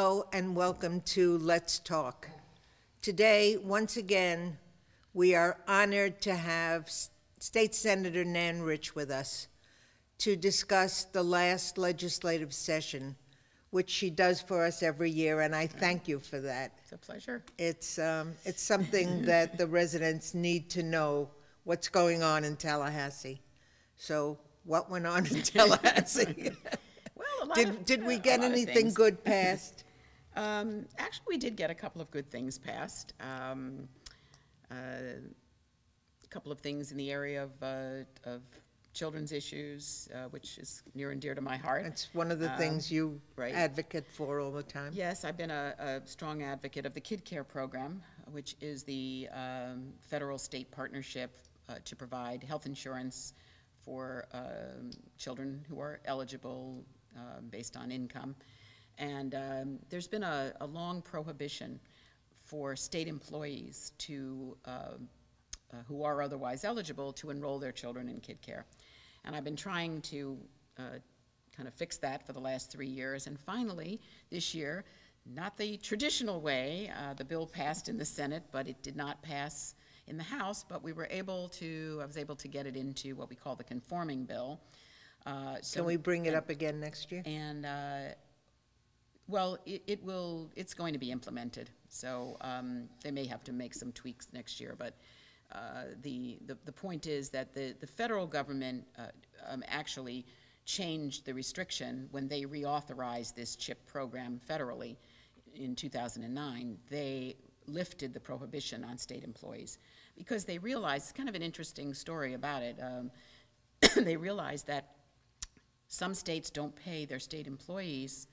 Hello and welcome to Let's Talk. Today, once again, we are honored to have State Senator Nan Rich with us to discuss the last legislative session, which she does for us every year, and I thank you for that. It's a pleasure. It's something that the residents need to know what's going on in Tallahassee. So what went on in Tallahassee? Well, did we get anything good passed? Actually, we did get a couple of good things passed. A couple of things in the area of children's issues, which is near and dear to my heart. It's one of the things you right. advocate for all the time. Yes, I've been a strong advocate of the Kid Care Program, which is the federal-state partnership to provide health insurance for children who are eligible based on income. And there's been a long prohibition for state employees to, who are otherwise eligible, to enroll their children in Kid Care. And I've been trying to kind of fix that for the last 3 years. And finally, this year, not the traditional way, the bill passed in the Senate, but it did not pass in the House, but I was able to get it into what we call the conforming bill. Can we bring it up again next year? And well, it's going to be implemented, so they may have to make some tweaks next year, but the point is that the federal government actually changed the restriction when they reauthorized this CHIP program federally in 2009. They lifted the prohibition on state employees because they realized, it's kind of an interesting story about it, they realized that some states don't pay their state employees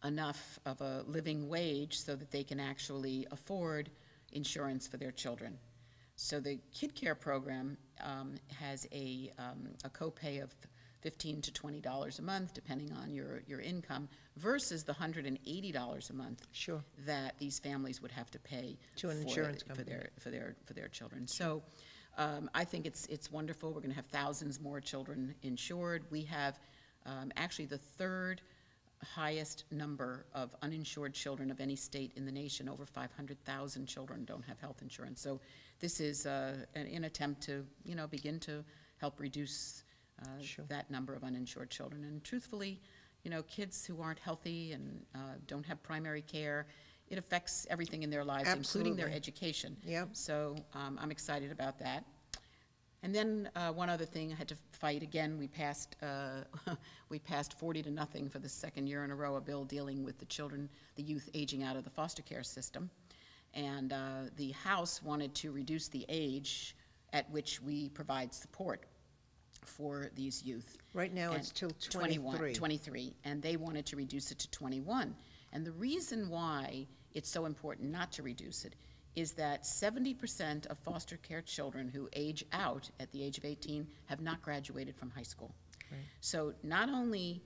enough of a living wage so that they can actually afford insurance for their children. So the Kid Care Program has a copay of $15 to $20 a month, depending on your income, versus the $180 a month Sure. that these families would have to pay to an insurance company for their children. So I think it's wonderful. We're going to have thousands more children insured. We have actually the third highest number of uninsured children of any state in the nation. Over 500,000 children don't have health insurance. So this is an attempt to, begin to help reduce Sure. that number of uninsured children. And truthfully, kids who aren't healthy and don't have primary care, it affects everything in their lives, Absolutely. including their education. Yep. So I'm excited about that. And then one other thing I had to fight again. We passed 40 to nothing for the second year in a row, a bill dealing with the youth aging out of the foster care system. And the House wanted to reduce the age at which we provide support for these youth. Right now it's till 23. And they wanted to reduce it to 21. And the reason why it's so important not to reduce it is that 70% of foster care children who age out at the age of 18 have not graduated from high school. Right. So not only,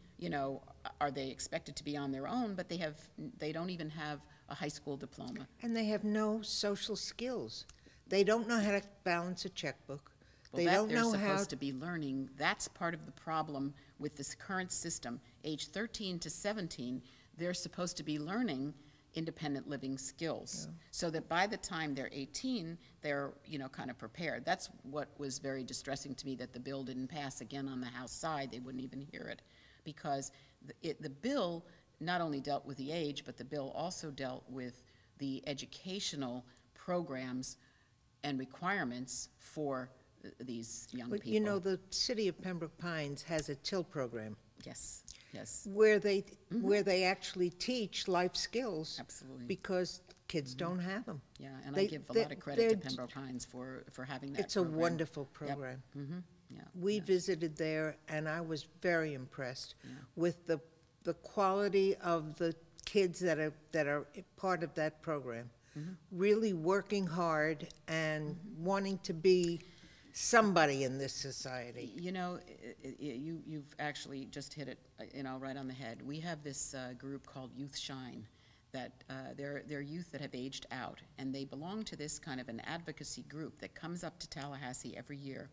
are they expected to be on their own, but they don't even have a high school diploma. And they have no social skills. They don't know how to balance a checkbook. Well, they don't know they're how supposed to be learning. That's part of the problem with this current system. Age 13 to 17, they're supposed to be learning independent living skills, so that by the time they're 18, they're kind of prepared. That's what was very distressing to me, that the bill didn't pass again on the House side. They wouldn't even hear it, because the bill not only dealt with the age, but the bill also dealt with the educational programs and requirements for these young people. The city of Pembroke Pines has a TIL program. Yes. Yes. Where they actually teach life skills. Absolutely. Because kids don't have them. Yeah, and I give a lot of credit to Pembroke Pines for having that It's program. a wonderful program. Yep. Mm-hmm. Yeah. We visited there, and I was very impressed with the quality of the kids that are part of that program. Mm-hmm. Really working hard and wanting to be somebody in this society. You've actually just hit it, right on the head. We have this group called Youth Shine, that they're youth that have aged out, and they belong to this kind of an advocacy group that comes up to Tallahassee every year.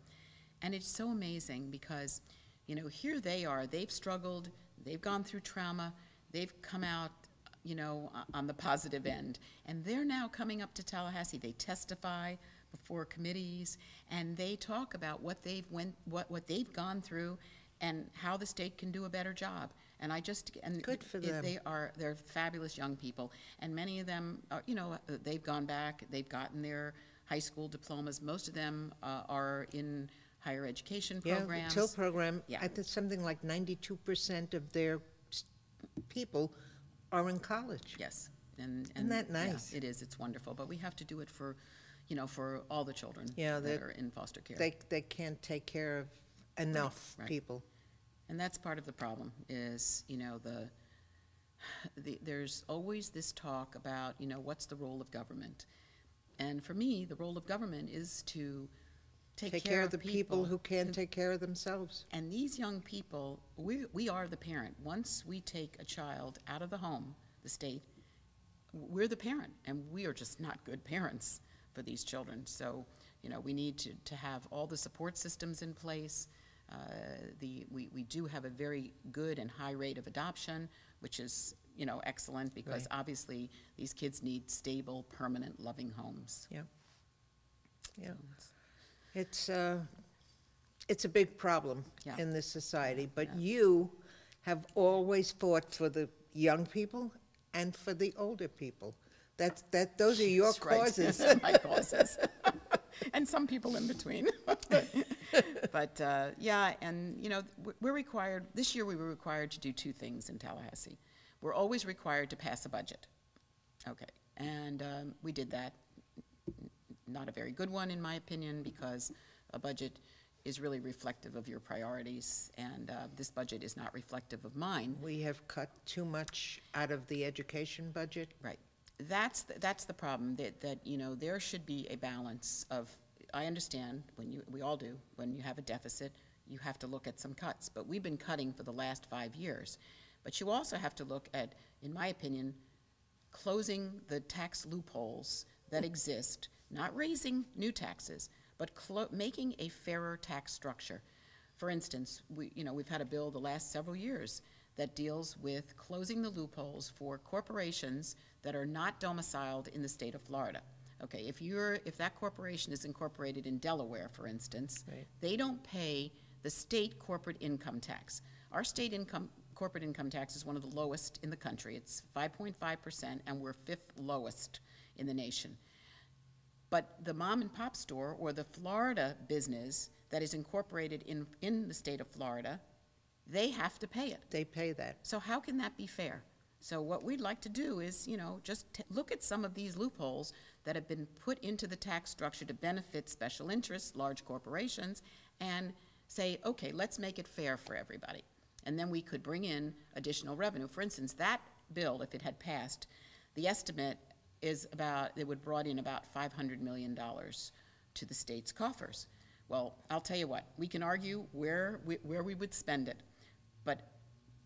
And it's so amazing because, here they are, they've struggled, they've gone through trauma, they've come out, you know, on the positive end. And they're now coming up to Tallahassee. They testify before committees, and they talk about what what they've gone through and how the state can do a better job. And Good for them. They're fabulous young people, and many of them are, you know, they've gone back, they've gotten their high school diplomas. Most of them are in higher education programs. Yeah, the TIL program, Yeah. I think something like 92% of their people are in college. Yes, and Isn't that yeah, nice? it is. It's wonderful. But we have to do it for, you know, for all the children Yeah, that are in foster care. They can't take care of enough Right. people. And that's part of the problem is, you know, there's always this talk about, you know, what's the role of government? And for me, the role of government is to take care of the people who can't take care of themselves. And these young people, we are the parent. Once we take a child out of the home, the state, we're the parent, and we are just not good parents for these children. So, you know, we need to have all the support systems in place. We do have a very good and high rate of adoption, which is, you know, excellent, because Right. obviously these kids need stable, permanent, loving homes. Yeah. Yeah. It's a big problem Yeah. in this society, but Yeah. you have always fought for the young people and for the older people. Those are your That's right. causes. My causes. And some people in between. But, yeah, and, you know, we're required, this year we were required to do two things in Tallahassee. We're always required to pass a budget. Okay, and we did that. Not a very good one, in my opinion, because a budget is really reflective of your priorities, and this budget is not reflective of mine. We have cut too much out of the education budget. Right. That's the problem, that, you know, there should be a balance of, I understand, we all do, when you have a deficit, you have to look at some cuts, but we've been cutting for the last 5 years. But you also have to look at, in my opinion, closing the tax loopholes that exist, not raising new taxes, but making a fairer tax structure. For instance, we've had a bill the last several years that deals with closing the loopholes for corporations that are not domiciled in the state of Florida. Okay, if that corporation is incorporated in Delaware, for instance, Right. they don't pay the state corporate income tax. Our state corporate income tax is one of the lowest in the country. It's 5.5%, and we're 5th lowest in the nation. But the mom and pop store, or the Florida business that is incorporated in the state of Florida, they have to pay it. They pay that. So how can that be fair? So what we'd like to do is, you know, just look at some of these loopholes that have been put into the tax structure to benefit special interests, large corporations, and say, okay, let's make it fair for everybody. And then we could bring in additional revenue. For instance, that bill, if it had passed, the estimate is it would brought in about $500 million to the state's coffers. Well, I'll tell you what, we can argue where we would spend it, but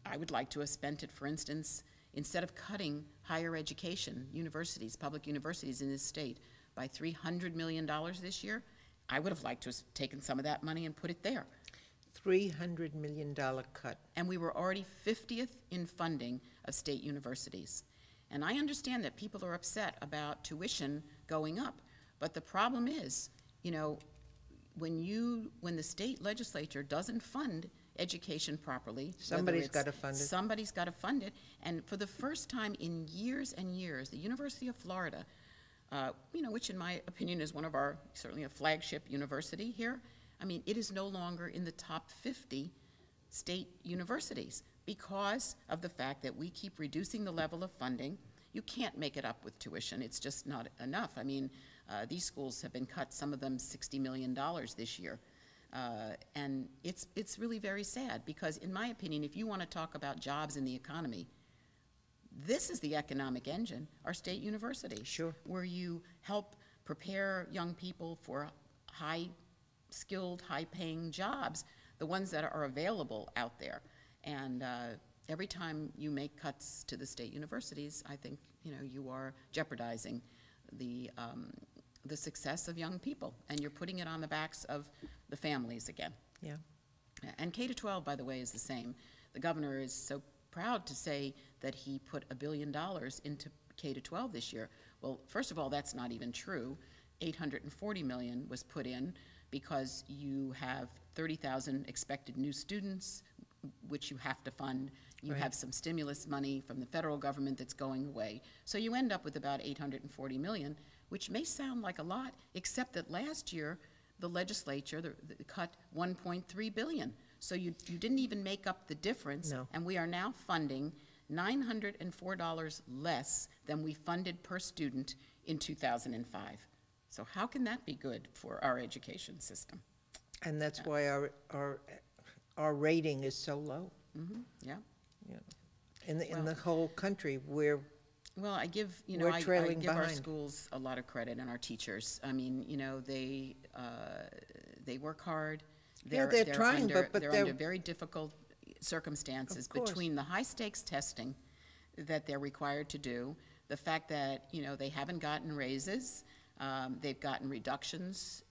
I would like to have spent it, for instance, instead of cutting higher education, universities, public universities in this state by $300 million this year, I would have liked to have taken some of that money and put it there. $300 million cut. And we were already 50th in funding of state universities. And I understand that people are upset about tuition going up, but the problem is, you know, when the state legislature doesn't fund education properly, Somebody's got to fund it. Somebody's got to fund it. And for the first time in years and years, the University of Florida, you know, which in my opinion is one of our, certainly a flagship university here, I mean, it is no longer in the top 50 state universities because of the fact that we keep reducing the level of funding. You can't make it up with tuition. It's just not enough. I mean, these schools have been cut, some of them $60 million this year. And it's really very sad because, in my opinion, if you want to talk about jobs in the economy, this is the economic engine, our state universities. Sure. Where you help prepare young people for high-skilled, high-paying jobs, the ones that are available out there. And every time you make cuts to the state universities, I think, you know, you are jeopardizing the success of young people, and you're putting it on the backs of the families again. Yeah. And K-12, by the way, is the same. The governor is so proud to say that he put $1 billion into K-12 this year. Well, first of all, that's not even true. $840 million was put in because you have 30,000 expected new students, which you have to fund. You Right. have some stimulus money from the federal government that's going away. So you end up with about $840 million, which may sound like a lot, except that last year the legislature cut $1.3 billion. So you didn't even make up the difference. No. And we are now funding $904 less than we funded per student in 2005. So how can that be good for our education system? And that's why our rating is so low. Yeah. Yeah. In Well- the whole country, we're Well, I give, We're I trailing give our behind. schools a lot of credit and our teachers. I mean, they work hard. Yeah, they're trying, under- but they're they're- under very difficult circumstances Of course. between the high-stakes testing that they're required to do, the fact that, they haven't gotten raises, they've gotten reductions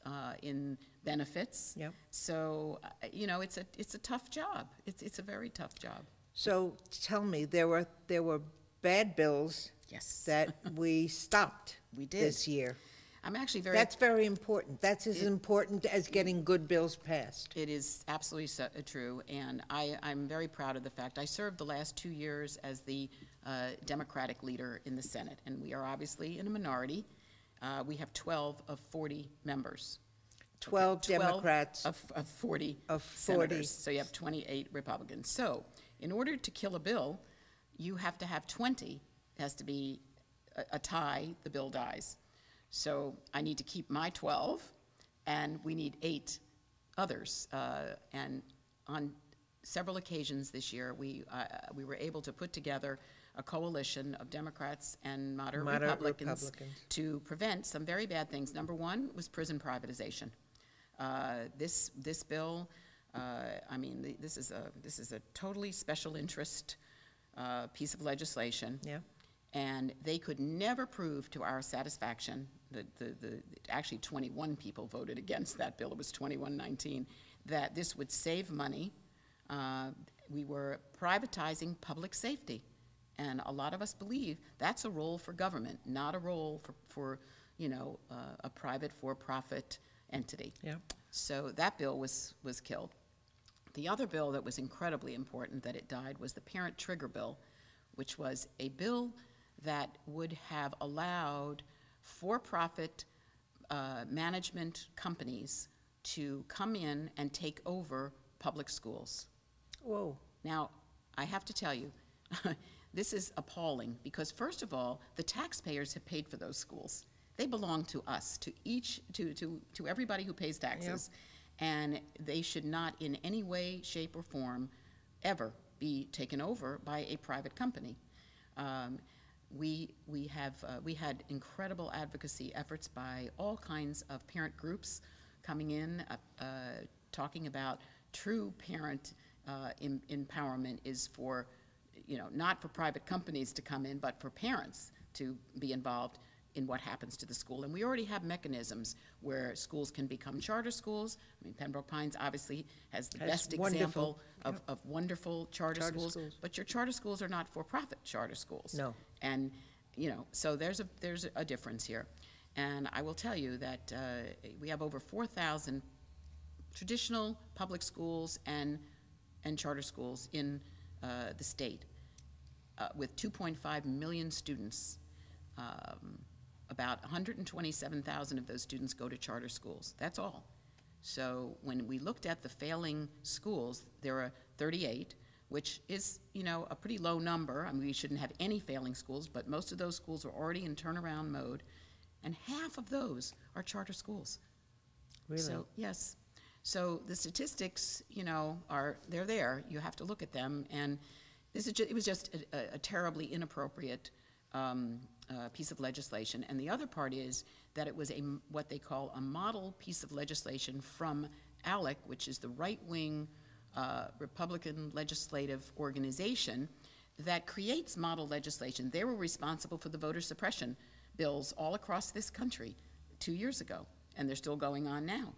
in benefits. Yep. So, it's a tough job. It's a very tough job. So tell me, there were bad bills Yes. that we stopped We did. this year. I'm actually very That's very important. That's as important as getting good bills passed. It is absolutely true, and I'm very proud of the fact I served the last 2 years as the Democratic leader in the Senate, and we are obviously in a minority. We have 12 of 40 members. 12 Democrats of 40 of 40. senators, so you have 28 Republicans. So in order to kill a bill, you have to have 20. It has to be a tie, the bill dies. So I need to keep my 12, and we need 8 others. And on several occasions this year, we were able to put together a coalition of Democrats and moderate Republicans to prevent some very bad things. Number one was prison privatization. This bill, this is a totally special interest piece of legislation. Yeah. And they could never prove to our satisfaction, actually 21 people voted against that bill, it was 21-19, that this would save money. We were privatizing public safety. And a lot of us believe that's a role for government, not a role for a private for-profit entity. Yeah. So that bill was killed. The other bill that was incredibly important that it died was the Parent Trigger Bill, which was a bill that would have allowed for-profit management companies to come in and take over public schools. Whoa. Now, I have to tell you, this is appalling because, first of all, the taxpayers have paid for those schools. They belong to us, to everybody who pays taxes. And they should not in any way, shape, or form ever be taken over by a private company. We had incredible advocacy efforts by all kinds of parent groups coming in, talking about true parent empowerment is for, not for private companies to come in, but for parents to be involved in what happens to the school. And we already have mechanisms where schools can become charter schools. I mean, Pembroke Pines obviously has the best example of wonderful charter schools, but your charter schools are not for-profit charter schools. No. And, so there's a difference here. And I will tell you that we have over 4,000 traditional public schools and charter schools in the state with 2.5 million students. About 127,000 of those students go to charter schools. That's all. So when we looked at the failing schools, there are 38, which is, a pretty low number. I mean, we shouldn't have any failing schools, but most of those schools are already in turnaround mode, and half of those are charter schools. Really? So, yes. So the statistics, they're there. You have to look at them, and it was just a terribly inappropriate piece of legislation. And the other part is that it was what they call a model piece of legislation from ALEC, which is the right-wing Republican legislative organization that creates model legislation. They were responsible for the voter suppression bills all across this country 2 years ago, and they're still going on now.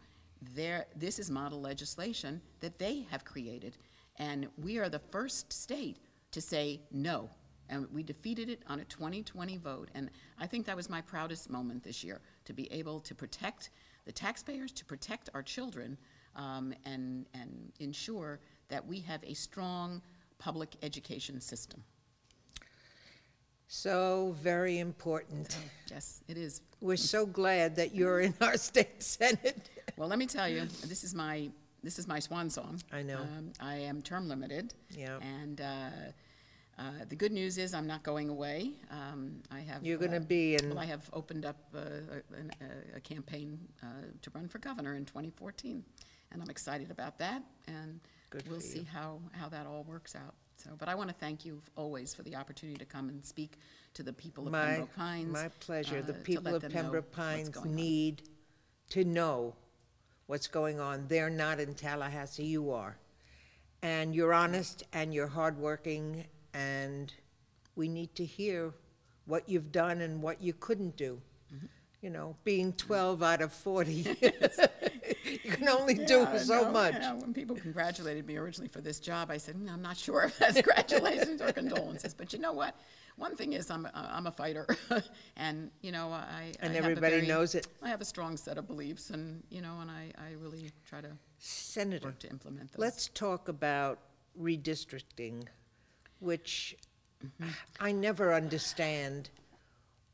This is model legislation that they have created, and we are the first state to say no. And we defeated it on a 2020 vote. And I think that was my proudest moment this year, to be able to protect the taxpayers, to protect our children, and ensure that we have a strong public education system. So very important. Yes, it is. We're so glad that you're in our state senate. Well, let me tell you, this is my swan song. I know. I am term limited. Yeah. And the good news is I'm not going away. I have. You're going to be in. Well, I have opened up a campaign to run for governor in 2014, and I'm excited about that. And we'll see how that all works out. So, but I want to thank you always for the opportunity to come and speak to the people of Pembroke Pines. My pleasure. The people of let them know Pembroke what's Pines going on. need to know what's going on. They're not in Tallahassee, you are. And you're honest and you're hardworking, and we need to hear what you've done and what you couldn't do. Mm-hmm. You know, being 12 out of 40, you can only do so much. Yeah, when people congratulated me originally for this job, I said, I'm not sure if that's congratulations or condolences. But you know what? One thing is I'm a fighter, and I And have everybody knows it. I have a strong set of beliefs, and and I really try to Senator, work to implement those. let's talk about redistricting, which I never understand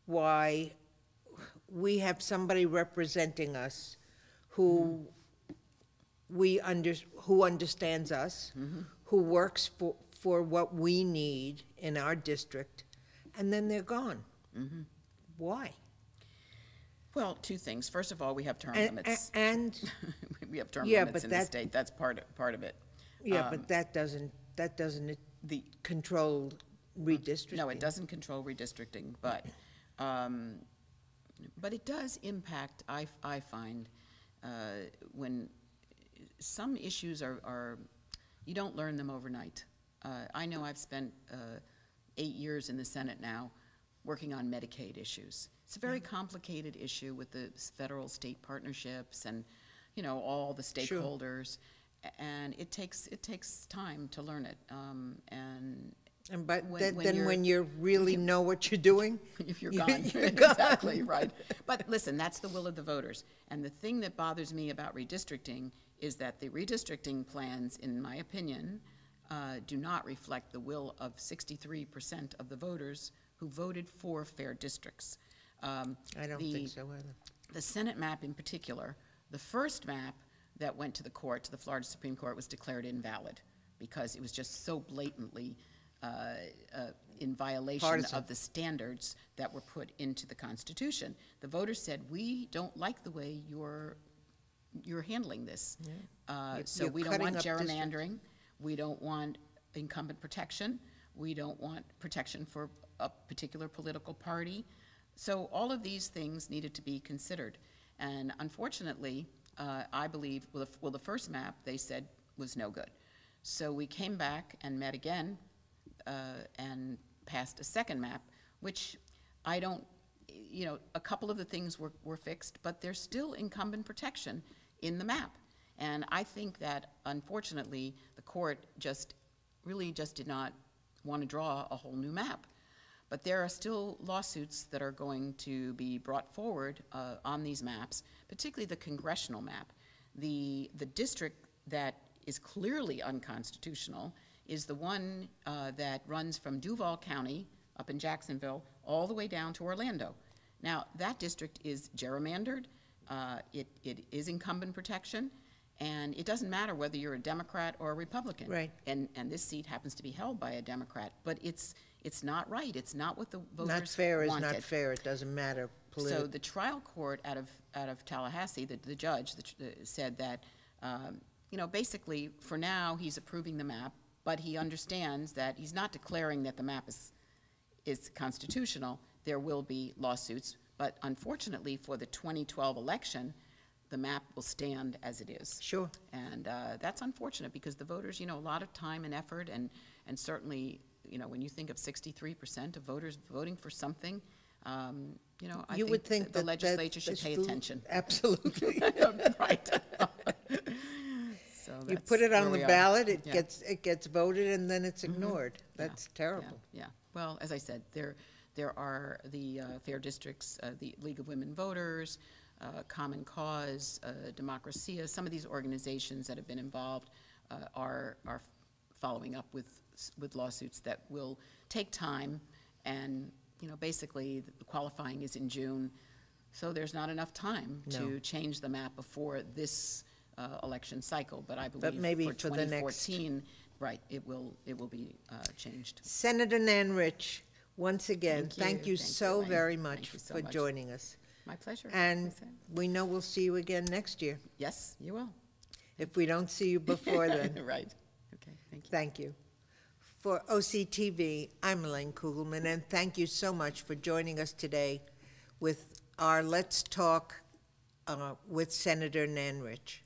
why we have somebody representing us who who understands us, who works for what we need in our district, and then they're gone. Why? Well, two things. First of all, we have term limits. And We have term Yeah, limits but in the that- state. That's part of it. yeah, but that doesn't control redistricting. No, it doesn't control redistricting, but it does impact, I find, when some issues are, you don't learn them overnight. I know I've spent 8 years in the Senate now working on Medicaid issues. It's a very complicated issue with the federal-state partnerships and, all the stakeholders. And it takes time to learn it. But when when you really know what you're doing, if you're you- gone. you're gone. Exactly, right. But listen, that's the will of the voters. And the thing that bothers me about redistricting is that the redistricting plans, in my opinion, do not reflect the will of 63% of the voters who voted for fair districts. I don't think so either. The Senate map in particular, the first map that went to the court, to the Florida Supreme Court, was declared invalid because it was just so blatantly in violation Partisan. of the standards that were put into the Constitution. The voters said, we don't like the way you're handling this. So You're we don't cutting want up districts. gerrymandering. We don't want incumbent protection. We don't want protection for a particular political party. So all of these things needed to be considered. And unfortunately, I believe, the first map they said was no good. So we came back and met again and passed a second map, which I don't, a couple of the things were fixed, but there's still incumbent protection in the map. And I think that, unfortunately, the court really did not want to draw a whole new map. But there are still lawsuits that are going to be brought forward on these maps, particularly the congressional map. The district that is clearly unconstitutional is the one that runs from Duval County up in Jacksonville all the way down to Orlando. Now, that district is gerrymandered. It is incumbent protection. And it doesn't matter whether you're a Democrat or a Republican. Right. And this seat happens to be held by a Democrat. But it's not right. It's not what the voters Not fair is wanted. not fair. It doesn't matter So politically. the trial court out of Tallahassee, the judge said that, basically for now he's approving the map, but he understands that he's not declaring that the map is constitutional. There will be lawsuits, but unfortunately for the 2012 election, the map will stand as it is. Sure. And that's unfortunate because the voters, a lot of time and effort, and certainly, when you think of 63% of voters voting for something, I You would think the that legislature should pay attention. Absolutely. Right. So You that's put it on where the we are. ballot, Yeah. it gets voted, and then it's ignored. That's terrible. Yeah. Well, as I said, there are the Fair Districts, the League of Women Voters, Common Cause, Democracia. Some of these organizations that have been involved are following up with lawsuits that will take time, and basically the qualifying is in June, so there's not enough time to change the map before this election cycle. But I believe maybe for for the next. 2014, right, it will be changed. Senator Nan Rich, once again, thank you Thank you, so Elaine. very Thank much you so for much. joining us. My pleasure. And As I said. we know we'll see you again next year, Yes, you will. if we don't see you before then. Right. Okay, thank you. Thank you. For OCTV, I'm Elaine Kugelman, and thank you so much for joining us today with our Let's Talk with Senator Nan Rich.